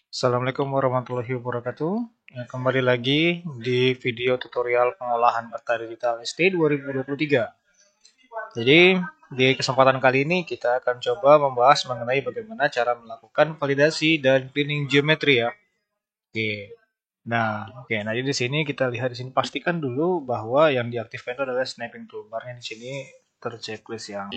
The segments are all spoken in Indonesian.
Assalamualaikum warahmatullahi wabarakatuh. Ya, kembali lagi di video tutorial pengolahan peta digital SD 2023. Jadi, di kesempatan kali ini kita akan coba membahas mengenai bagaimana cara melakukan validasi dan cleaning geometri ya. Oke. Nah, jadi di sini kita lihat di sini pastikan dulu bahwa yang diaktifkan itu adalah snapping toolbarnya di sini terchecklist yang.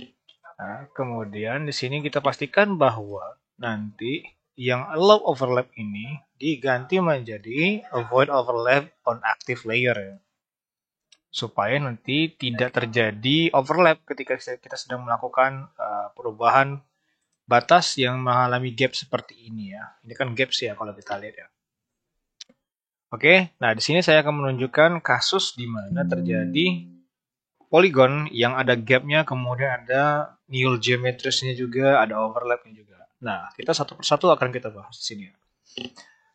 Nah, kemudian di sini kita pastikan bahwa nanti yang allow overlap ini diganti menjadi avoid overlap on active layer ya. Supaya nanti tidak terjadi overlap ketika kita sedang melakukan perubahan batas yang mengalami gap seperti ini ya. Ini kan gaps ya kalau kita lihat ya. Oke, nah di sini saya akan menunjukkan kasus di mana terjadi polygon yang ada gapnya, kemudian ada null geometrisnya juga, ada overlapnya juga. Nah, kita satu persatu akan kita bahas di sini.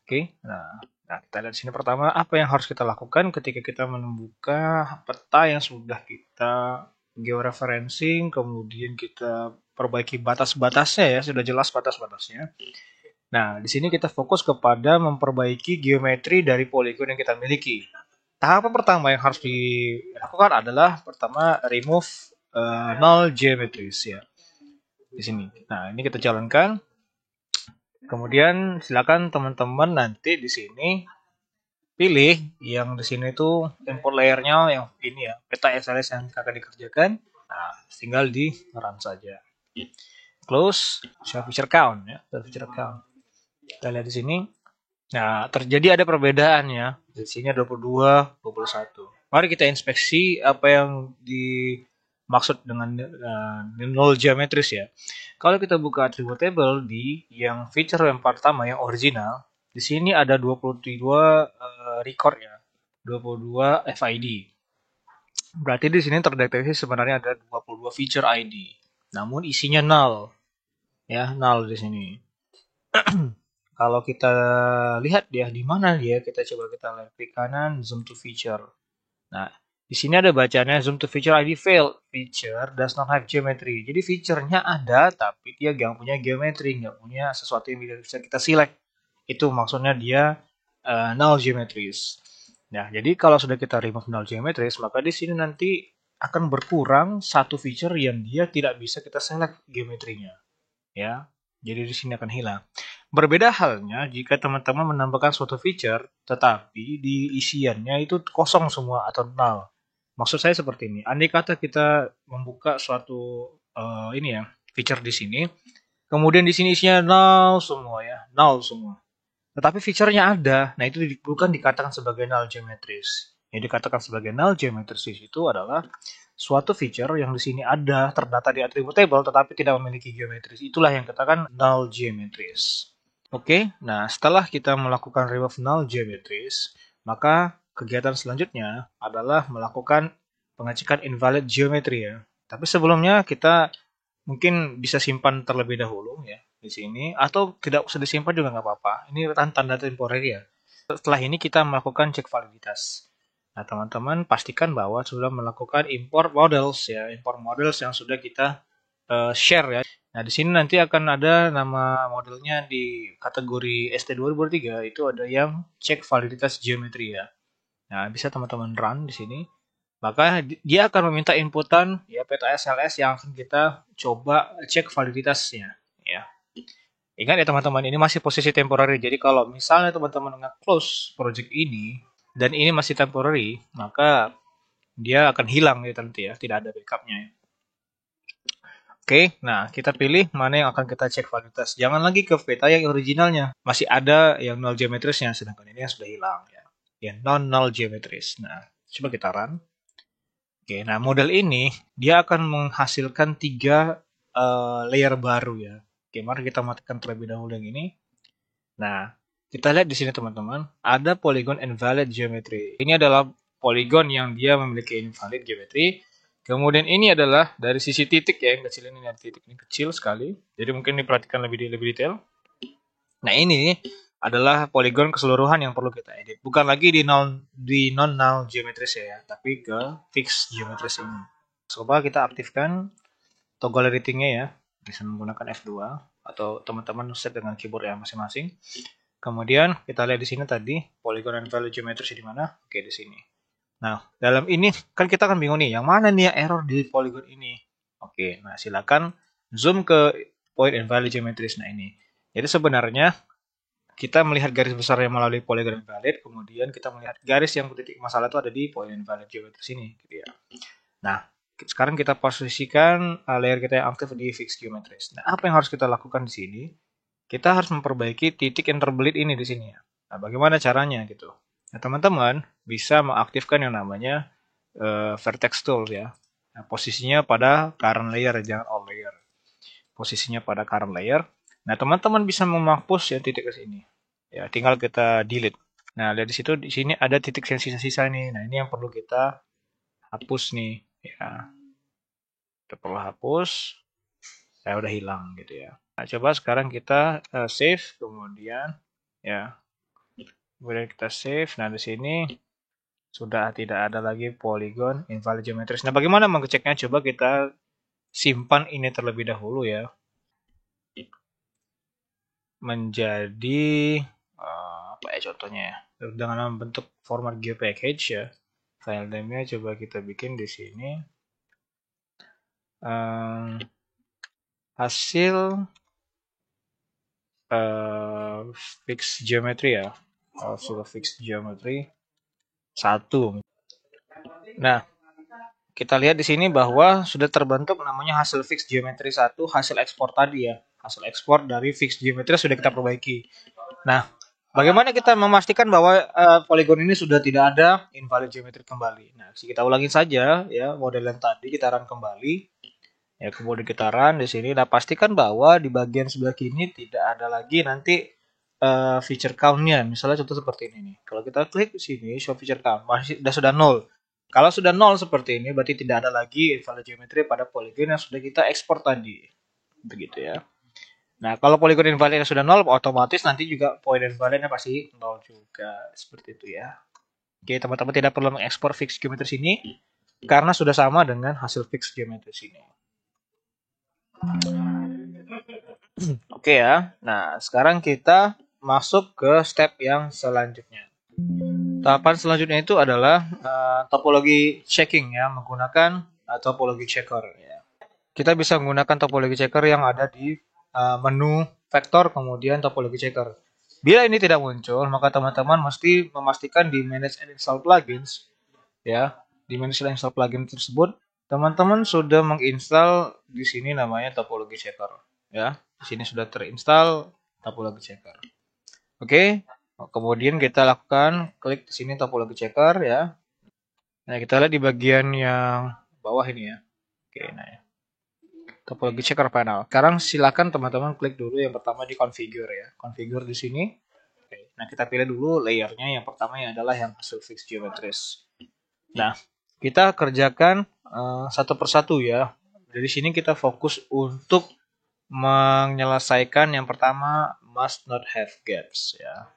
Oke, nah kita lihat di sini pertama apa yang harus kita lakukan ketika kita menemukan peta yang sudah kita georeferencing, kemudian kita perbaiki batas-batasnya ya, sudah jelas batas-batasnya. Nah, di sini kita fokus kepada memperbaiki geometri dari poligon yang kita miliki. Tahapan pertama yang harus dilakukan adalah pertama remove null geometries ya di sini. Nah, ini kita jalankan. Kemudian silakan teman-teman nanti di sini pilih yang di sini tuh import layernya yang ini ya, peta SLS yang akan dikerjakan. Nah, tinggal di run saja. Close show feature count ya, show feature count. Kita lihat di sini. Nah, terjadi ada perbedaan ya. Di sini 22, 21. Mari kita inspeksi apa yang dimaksud dengan null geometris ya. Kalau kita buka attribute table di yang feature yang pertama yang original, di sini ada 22 record ya. 22 FID. Berarti di sini terdeteksi sebenarnya ada 22 feature ID. Namun isinya null. Ya, null di sini. Kalau kita lihat dia di mana dia, kita coba kita lihat klik kanan, zoom to feature. Nah, di sini ada bacanya zoom to feature ID failed. Feature does not have geometry. Jadi feature-nya ada, tapi dia nggak punya geometri, nggak punya sesuatu yang bisa kita select. Itu maksudnya dia null geometries. Nah, jadi kalau sudah kita remove null geometries, maka di sini nanti akan berkurang satu feature yang dia tidak bisa kita select geometrinya. Ya, jadi di sini akan hilang. Berbeda halnya jika teman-teman menambahkan suatu feature, tetapi di isiannya itu kosong semua atau null. Maksud saya seperti ini. Andai kata kita membuka suatu ini ya feature di sini, kemudian di sini isinya null semua ya, null semua. Tetapi feature-nya ada. Nah, itu bukan dikatakan sebagai null geometris. Yang dikatakan sebagai null geometris itu adalah suatu feature yang di sini ada terdata di attribute table tetapi tidak memiliki geometris. Itulah yang dikatakan null geometris. Oke, nah setelah kita melakukan remove null geometris, maka kegiatan selanjutnya adalah melakukan pengecekan invalid geometry ya. Tapi sebelumnya kita mungkin bisa simpan terlebih dahulu ya di sini atau tidak usah disimpan juga nggak apa-apa. Ini tanda temporer ya. Setelah ini kita melakukan cek validitas. Nah, teman-teman pastikan bahwa sudah melakukan import models ya, import models yang sudah kita share ya. Nah, di sini nanti akan ada nama modelnya di kategori ST2003 itu ada yang cek validitas geometri ya. Nah, bisa teman-teman run di sini. Maka dia akan meminta inputan ya peta SLS yang akan kita coba cek validitasnya ya. Ingat ya teman-teman, ini masih posisi temporary. Jadi kalau misalnya teman-teman nge-close project ini dan ini masih temporary, maka dia akan hilang ya nanti ya, tidak ada backupnya ya. Oke, nah kita pilih mana yang akan kita cek validitas. Jangan lagi ke peta yang originalnya. Masih ada yang null geometrisnya, sedangkan ini yang sudah hilang ya. Ya, non-null geometris. Nah, coba kita run. Oke, nah model ini dia akan menghasilkan 3 layer baru ya. Oke, mari kita matikan terlebih dahulu yang ini. Nah, kita lihat di sini teman-teman, ada polygon invalid geometry. Ini adalah polygon yang dia memiliki invalid geometry. Kemudian ini adalah dari sisi titik ya, yang kecil ini, titik ini kecil sekali. Jadi mungkin diperhatikan lebih detail. Nah, ini adalah polygon keseluruhan yang perlu kita edit. Bukan lagi di non null geometris ya, tapi ke fixed geometris ini. Coba kita aktifkan toggle editingnya ya, bisa menggunakan F2 atau teman-teman set dengan keyboard ya masing-masing. Kemudian kita lihat di sini tadi polygon and value geometry di mana? Oke, di sini. Nah, dalam ini kan kita kan bingung nih, yang mana nih yang error di polygon ini? Oke, nah silakan zoom ke point and value geometry nah ini. Jadi sebenarnya kita melihat garis besar yang melalui polygon invalid, kemudian kita melihat garis yang titik masalah itu ada di point invalid geometry sini, gitu ya. Nah, sekarang kita posisikan layer kita yang aktif di fixed geometry. Nah, apa yang harus kita lakukan di sini? Kita harus memperbaiki titik yang terbelit ini di sini ya. Nah, bagaimana caranya gitu? Nah, teman-teman bisa mengaktifkan yang namanya vertex tool ya. Nah, posisinya pada current layer, jangan all layer. Posisinya pada current layer. Nah, teman-teman bisa menghapus yang titik ke sini. Ya, tinggal kita delete. Nah, lihat di situ, di sini ada titik yang sisa-sisa nih. Nah, ini yang perlu kita hapus nih. Ya, kita perlu hapus. Saya udah hilang gitu ya. Nah, coba sekarang kita save, kemudian ya, kemudian kita save. Nah, di sini sudah tidak ada lagi polygon invalid geometris. Nah, bagaimana mengeceknya? Coba kita simpan ini terlebih dahulu ya. Menjadi apa ya contohnya ya, dengan bentuk format geopackage ya. File name-nya coba kita bikin di sini hasil fixed geometry ya, hasil fixed geometry 1. Nah, kita lihat di sini bahwa sudah terbentuk namanya hasil fixed geometry 1, hasil ekspor tadi ya. Hasil ekspor dari fixed geometry sudah kita perbaiki. Nah, bagaimana kita memastikan bahwa poligon ini sudah tidak ada invalid geometry kembali? Nah, kita ulangin saja ya model yang tadi, kita run kembali. Ya, kemudian kita run di sini. Nah, pastikan bahwa di bagian sebelah kiri tidak ada lagi nanti feature count-nya. Misalnya contoh seperti ini nih. Kalau kita klik di sini show feature count, masih sudah 0. Kalau sudah 0 seperti ini, berarti tidak ada lagi invalid geometry pada poligon yang sudah kita ekspor tadi. Begitu ya. Nah, kalau poligon invalidnya sudah 0, otomatis nanti juga point invalidnya pasti 0 juga. Seperti itu ya. Oke, teman-teman tidak perlu mengekspor fixed geometry sini, karena sudah sama dengan hasil fixed geometry sini. Oke ya. Nah, sekarang kita masuk ke step yang selanjutnya. Tahapan selanjutnya itu adalah topologi checking ya, menggunakan topologi checker ya. Kita bisa menggunakan topologi checker yang ada di menu vektor kemudian topologi checker. Bila ini tidak muncul, maka teman-teman mesti memastikan di manage and install plugins ya. Di manage and install plugin tersebut, teman-teman sudah menginstal di sini namanya topologi checker ya. Di sini sudah terinstall topologi checker. Oke. Kemudian kita lakukan klik di sini topologi checker ya. Nah, kita lihat di bagian yang bawah ini ya. Oke, nah ya. Topologi checker panel. Sekarang silakan teman-teman klik dulu yang pertama di configure ya. Configure di sini. Oke. Nah, kita pilih dulu layernya. Yang pertama yang adalah yang hasil fixed geometries. Nah, kita kerjakan satu persatu ya. Dari sini kita fokus untuk menyelesaikan yang pertama must not have gaps ya.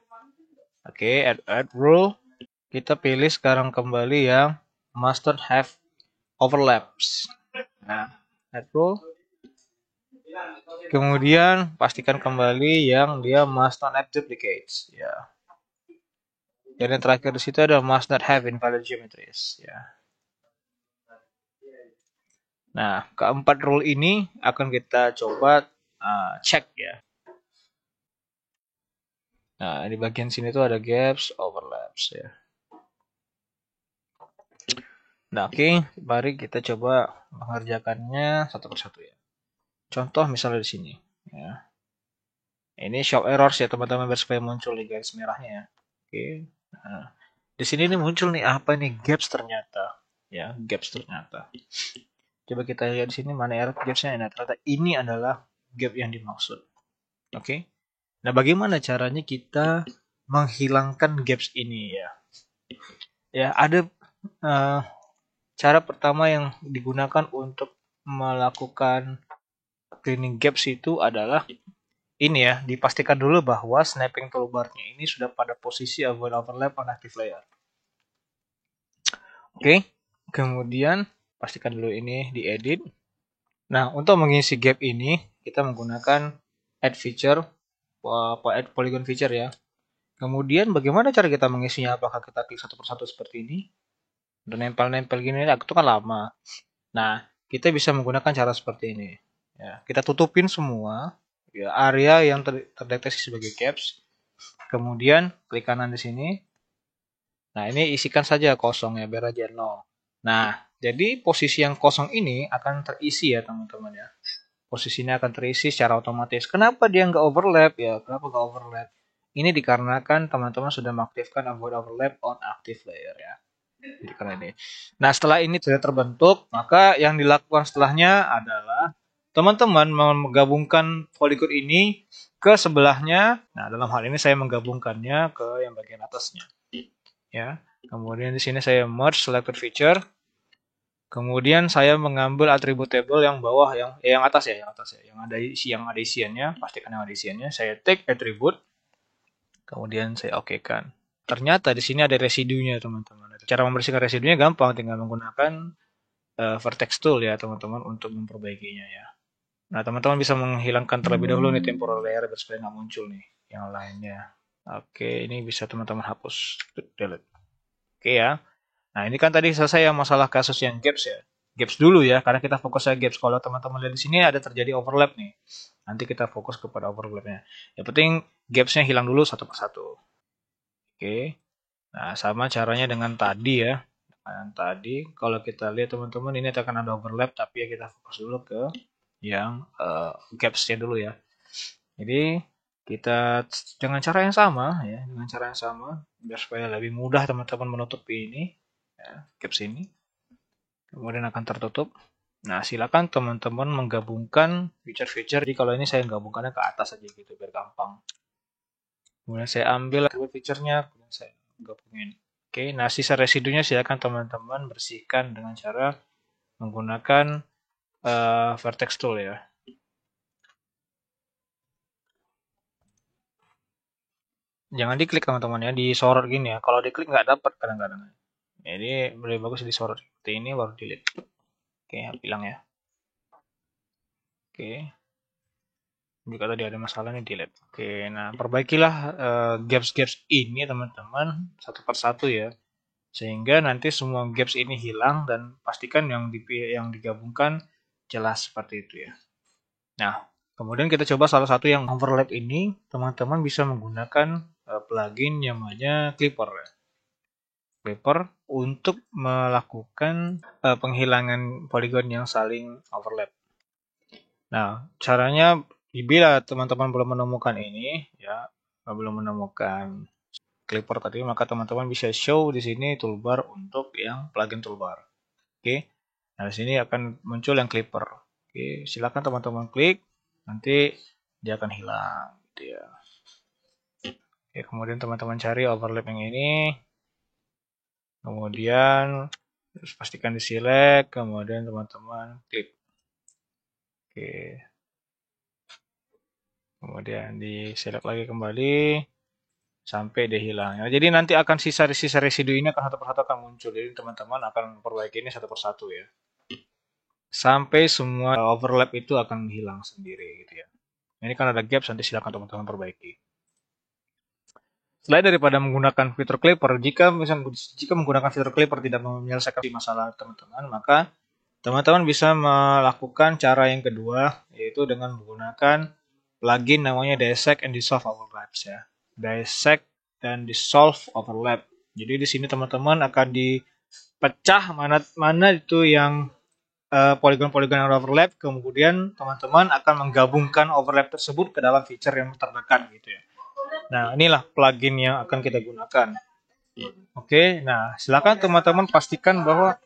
Oke, add rule. Kita pilih sekarang kembali yang must not have overlaps. Nah, add rule. Kemudian pastikan kembali yang dia must not have duplicates ya. Dan yang terakhir di situ ada must not have invalid geometries ya. Nah, keempat rule ini akan kita coba cek ya. Nah, di bagian sini tuh ada gaps, overlaps ya. Nah, oke, mari kita coba mengerjakannya satu persatu ya. Contoh misalnya di sini ya. Ini show errors ya teman-teman biar supaya muncul di garis merahnya ya. Oke. Nah, di sini nih muncul nih apa nih gaps ternyata ya, gaps ternyata. Coba kita lihat di sini mana error gapsnya. Nah, ternyata ini adalah gap yang dimaksud. Oke. Nah, bagaimana caranya kita menghilangkan gaps ini ya? Ya, ada cara pertama yang digunakan untuk melakukan cleaning gaps itu adalah ini ya, dipastikan dulu bahwa snapping toolbar-nya ini sudah pada posisi avoid overlap on active layer. Oke, kemudian pastikan dulu ini diedit. Nah, untuk mengisi gap ini, kita menggunakan add feature, add polygon feature ya. Kemudian bagaimana cara kita mengisinya? Apakah kita klik satu persatu seperti ini? Dan nempel-nempel gini, itu kan lama. Nah, kita bisa menggunakan cara seperti ini. Ya, kita tutupin semua ya, area yang terdeteksi sebagai caps. Kemudian klik kanan di sini. Nah, ini isikan saja kosong ya, biar aja 0. Nah, jadi posisi yang kosong ini akan terisi ya teman-teman ya. Posisinya akan terisi secara otomatis. Kenapa dia nggak overlap ya? Kenapa nggak overlap? Ini dikarenakan teman-teman sudah mengaktifkan avoid overlap on active layer ya. Jadi karena ini. Nah, setelah ini sudah terbentuk, maka yang dilakukan setelahnya adalah teman-teman menggabungkan polygon ini ke sebelahnya. Nah, dalam hal ini saya menggabungkannya ke yang bagian atasnya. Ya. Kemudian di sini saya merge selected feature. Kemudian saya mengambil atribut table yang bawah yang atas ya, yang ada isiannya, pastikan yang ada isiannya. Saya take attribute. Kemudian saya okekan. Ternyata di sini ada residunya, teman-teman. Cara membersihkan residunya gampang, tinggal menggunakan vertex tool ya, teman-teman, untuk memperbaikinya ya. Nah, teman-teman bisa menghilangkan terlebih dahulu nih temporal layer supaya nggak muncul nih yang lainnya. Oke, ini bisa teman-teman hapus, delete. Oke ya. Nah, ini kan tadi selesai yang masalah kasus yang gaps ya. Gaps dulu ya, karena kita fokus ke gaps. Kalau teman-teman lihat di sini ada terjadi overlap nih. Nanti kita fokus kepada overlapnya. Yang penting gapsnya hilang dulu satu persatu. Oke. Nah, sama caranya dengan tadi ya. Dengan tadi, kalau kita lihat teman-teman ini akan ada overlap, tapi ya kita fokus dulu ke yang gapsnya dulu ya. Jadi kita dengan cara yang sama ya, dengan cara yang sama biar supaya lebih mudah teman-teman menutupi ini ya, gaps ini. Kemudian akan tertutup. Nah, silakan teman-teman menggabungkan feature-feature. Jadi kalau ini saya gabungkannya ke atas aja gitu biar gampang. Kemudian saya ambil feature-nya, kemudian saya gabungin. Oke, nah sisa residunya silakan teman-teman bersihkan dengan cara menggunakan vertex tool ya. Jangan diklik teman-teman ya, disorot gini ya. Kalau diklik nggak dapat kadang-kadang. Jadi lebih bagus disorot seperti ini baru delete. Oke, hilang ya. Oke. Jika tadi ada masalah nih delete. Oke, nah perbaikilah gaps-gaps ini teman-teman satu persatu ya. Sehingga nanti semua gaps ini hilang dan pastikan yang digabungkan jelas seperti itu ya. Nah, kemudian kita coba salah satu yang overlap ini, teman-teman bisa menggunakan plugin yang namanya Clipper ya. Clipper untuk melakukan penghilangan polygon yang saling overlap. Nah, caranya bila teman-teman belum menemukan ini ya, belum menemukan Clipper tadi, maka teman-teman bisa show di sini toolbar untuk yang plugin toolbar. Oke. Nah, di sini akan muncul yang Clipper. Oke, silakan teman-teman klik, nanti dia akan hilang gitu ya. Oke, kemudian teman-teman cari overlap yang ini. Kemudian pastikan di select, kemudian teman-teman klik. Oke. Kemudian di select lagi kembali sampai dia hilang. Ya, jadi nanti akan sisa-sisa residu ini akan satu persatu akan muncul. Jadi teman-teman akan memperbaiki ini satu persatu ya. Sampai semua overlap itu akan hilang sendiri gitu ya. Ini kan ada gaps, nanti silakan teman-teman perbaiki. Selain daripada menggunakan fitur Clipper, jika menggunakan fitur Clipper tidak menyelesaikan masalah teman-teman, maka teman-teman bisa melakukan cara yang kedua, yaitu dengan menggunakan plugin namanya Dissect and Dissolve Overlaps ya. Dissect dan Dissolve Overlap. Jadi di sini teman-teman akan dipecah mana itu yang polygon-polygon yang overlap, kemudian teman-teman akan menggabungkan overlap tersebut ke dalam feature yang terdekat gitu ya. Nah, inilah plugin yang akan kita gunakan. Oke, nah silakan teman-teman pastikan bahwa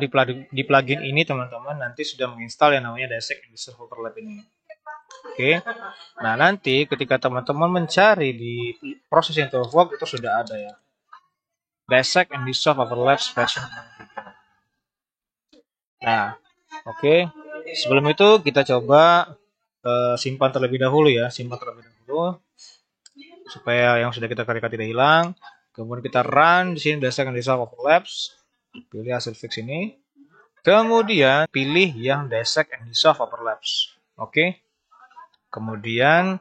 di plugin ini teman-teman nanti sudah menginstal yang namanya Dissect and Dissolve Overlap ini. Oke, nah nanti ketika teman-teman mencari di proses yang work itu sudah ada ya. Dissect and Dissolve Overlap version. Nah, oke. Sebelum itu kita coba simpan terlebih dahulu ya, supaya yang sudah kita carikan tidak hilang. Kemudian kita run di sini Dissect and Dissolve Overlaps. Pilih hasil fix ini. Kemudian pilih yang Dissect and Dissolve Overlaps. Oke. Kemudian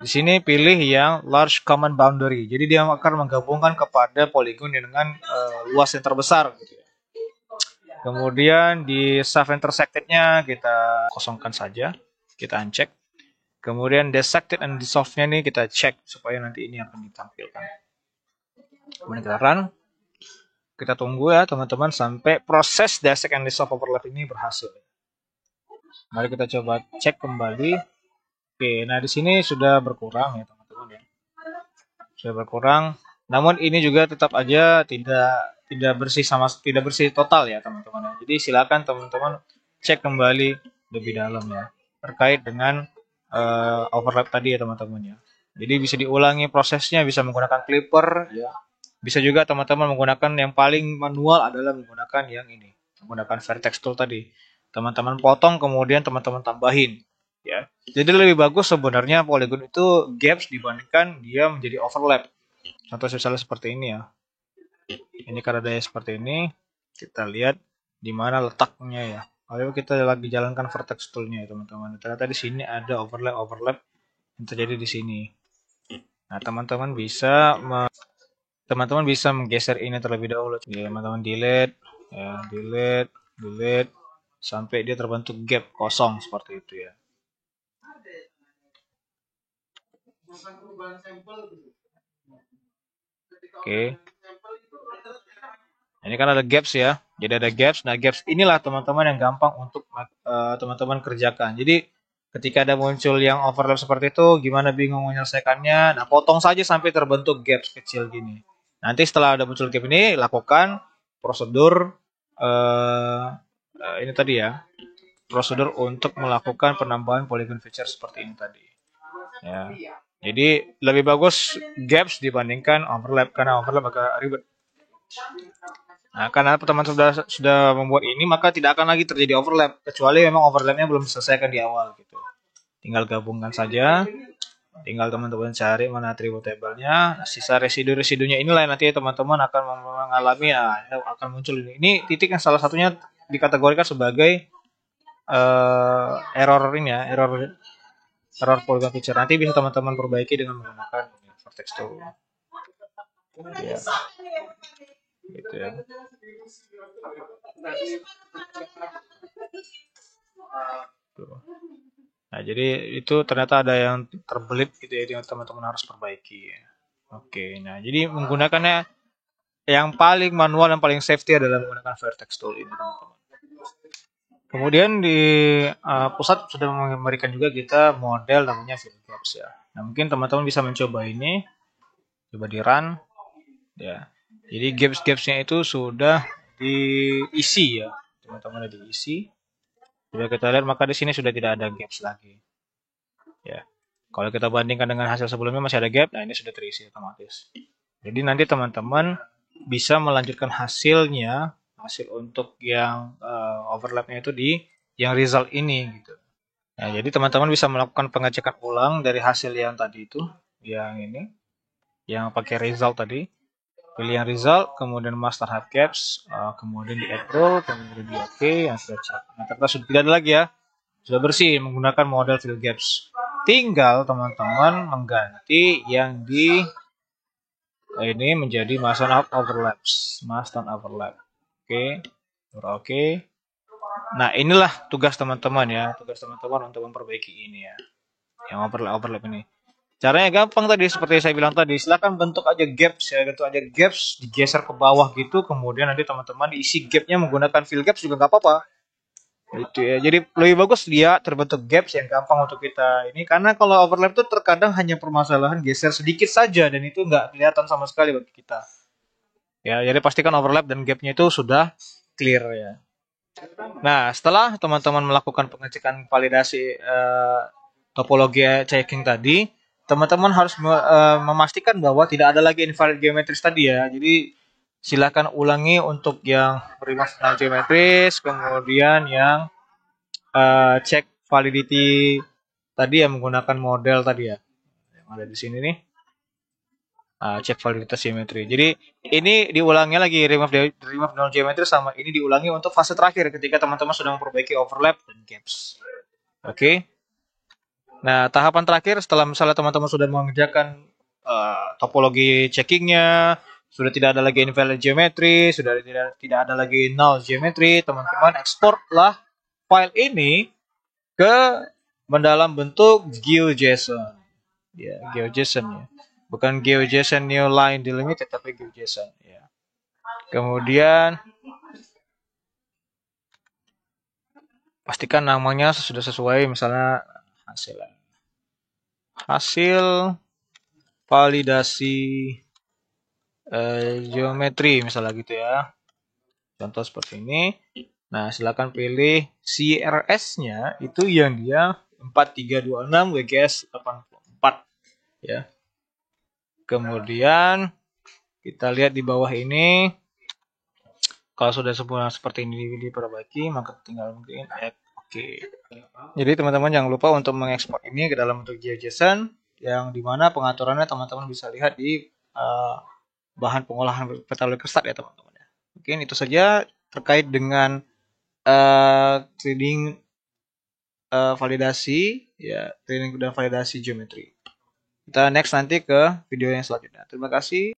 Di sini pilih yang large common boundary. Jadi dia akan menggabungkan kepada poligon dengan luas yang terbesar. Gitu ya. Kemudian di save intersected-nya kita kosongkan saja, kita uncheck. Kemudian dissected and dissolve-nya nih kita cek supaya nanti ini akan ditampilkan. Kemudian kita run. Kita tunggu ya teman-teman sampai proses dissect and dissolve overlap ini berhasil. Mari kita coba cek kembali. Oke, nah di sini sudah berkurang ya teman-teman ya. Sudah berkurang. Namun ini juga tetap aja tidak bersih total ya teman-teman. Jadi silakan teman-teman cek kembali lebih dalam ya terkait dengan overlap tadi ya teman-teman ya. Jadi bisa diulangi prosesnya, bisa menggunakan clipper ya. Bisa juga teman-teman menggunakan yang paling manual adalah menggunakan yang ini, menggunakan vertex tool tadi. Teman-teman potong kemudian teman-teman tambahin ya. Jadi lebih bagus sebenarnya polygon itu gaps dibandingkan dia menjadi overlap. Contoh misalnya seperti ini ya. Ini karena daya seperti ini, kita lihat di mana letaknya ya. Lalu kita lagi jalankan vertex tool-nya ya teman-teman. Ternyata di sini ada overlap yang terjadi di sini. Nah, teman-teman bisa menggeser ini terlebih dahulu. Ya, teman-teman delete, ya, delete sampai dia terbentuk gap kosong seperti itu ya. Oke. Ini kan ada gaps ya. Jadi ada gaps. Nah, gaps inilah teman-teman yang gampang untuk teman-teman kerjakan. Jadi ketika ada muncul yang overlap seperti itu, gimana bingung menyelesaikannya? Nah, potong saja sampai terbentuk gaps kecil gini. Nanti setelah ada muncul gap ini, lakukan prosedur ini tadi ya. Prosedur untuk melakukan penambahan polygon feature seperti ini tadi. Ya. Jadi lebih bagus gaps dibandingkan overlap karena overlap agak ribet. Nah, karena teman sudah membuat ini, maka tidak akan lagi terjadi overlap kecuali memang overlapnya belum diselesaikan di awal gitu. Tinggal gabungkan saja. Tinggal teman-teman cari mana atribut table-nya. Sisa residu-residunya inilah nanti teman-teman akan mengalami akan muncul ini. Ini titik yang salah satunya dikategorikan sebagai error ini ya, error polygon feature. Nanti bisa teman-teman perbaiki dengan menggunakan vertex tool. Ya. Gitu ya. Nah, jadi itu ternyata ada yang terbelit gitu ya, yang teman-teman harus perbaiki. Oke, nah jadi menggunakannya yang paling manual dan paling safety adalah menggunakan vertex tool ini, teman-teman. Kemudian di pusat sudah memberikan juga kita model namanya fill gaps ya. Nah, mungkin teman-teman bisa mencoba ini, coba di run, ya. Jadi gaps-gapsnya itu sudah diisi ya, teman-teman sudah diisi. Jika kita lihat maka di sini sudah tidak ada gaps lagi. Ya. Kalau kita bandingkan dengan hasil sebelumnya masih ada gap, nah ini sudah terisi otomatis. Jadi nanti teman-teman bisa melanjutkan hasil untuk yang overlapnya itu di yang result ini gitu. Nah, jadi teman-teman bisa melakukan pengecekan ulang dari hasil yang tadi itu, yang ini, yang pakai result tadi. Pilih yang result, kemudian master hard gaps, kemudian di add rule, kemudian di OK, yang sudah cek. Nah, ternyata sudah tidak ada lagi ya, sudah bersih menggunakan model fill gaps. Tinggal teman-teman mengganti yang di ini menjadi master overlaps, master overlap. Oke, oke. Nah, inilah tugas teman-teman ya, tugas teman-teman untuk memperbaiki ini ya, yang overlap ini. Caranya gampang tadi, seperti saya bilang tadi, silakan bentuk aja gaps ya, bentuk aja gaps, digeser ke bawah gitu, kemudian nanti teman-teman isi gapnya menggunakan fill gaps juga nggak apa-apa. Gitu ya. Jadi lebih bagus dia terbentuk gaps yang gampang untuk kita ini, karena kalau overlap itu terkadang hanya permasalahan geser sedikit saja dan itu nggak kelihatan sama sekali bagi kita. Ya, jadi pastikan overlap dan gapnya itu sudah clear ya. Nah, setelah teman-teman melakukan pengecekan validasi topologi checking tadi, teman-teman harus memastikan bahwa tidak ada lagi invalid geometris tadi ya. Jadi silakan ulangi untuk yang remove null geometris, kemudian yang cek validity tadi yang menggunakan model tadi ya. Yang ada di sini nih. Cek validitas geometri. Jadi ini diulangnya lagi remove null geometry sama ini diulangi untuk fase terakhir ketika teman-teman sudah memperbaiki overlap dan gaps. Oke. Nah, tahapan terakhir setelah misalnya teman-teman sudah mengerjakan topologi checkingnya, sudah tidak ada lagi invalid geometry, sudah tidak ada lagi null geometry, teman-teman eksporlah file ini ke mendalam bentuk GeoJSON. Ya, GeoJSON ya. Bukan GeoJSON new line delimited tapi GeoJSON ya. Kemudian pastikan namanya sudah sesuai, misalnya hasil validasi geometri misalnya gitu ya. Contoh seperti ini. Nah, silakan pilih CRS-nya itu yang dia 4326 WGS 84 ya. Kemudian kita lihat di bawah ini, kalau sudah sempurna seperti ini diperbaiki, maka tinggal mungkin add oke. Jadi teman-teman jangan lupa untuk mengekspor ini ke dalam bentuk GeoJSON, yang dimana pengaturannya teman-teman bisa lihat di bahan pengolahan peta Leukerstat ya teman-teman. Mungkin itu saja terkait dengan trading validasi ya, trading dan validasi geometri. Kita next nanti ke video yang selanjutnya. Terima kasih.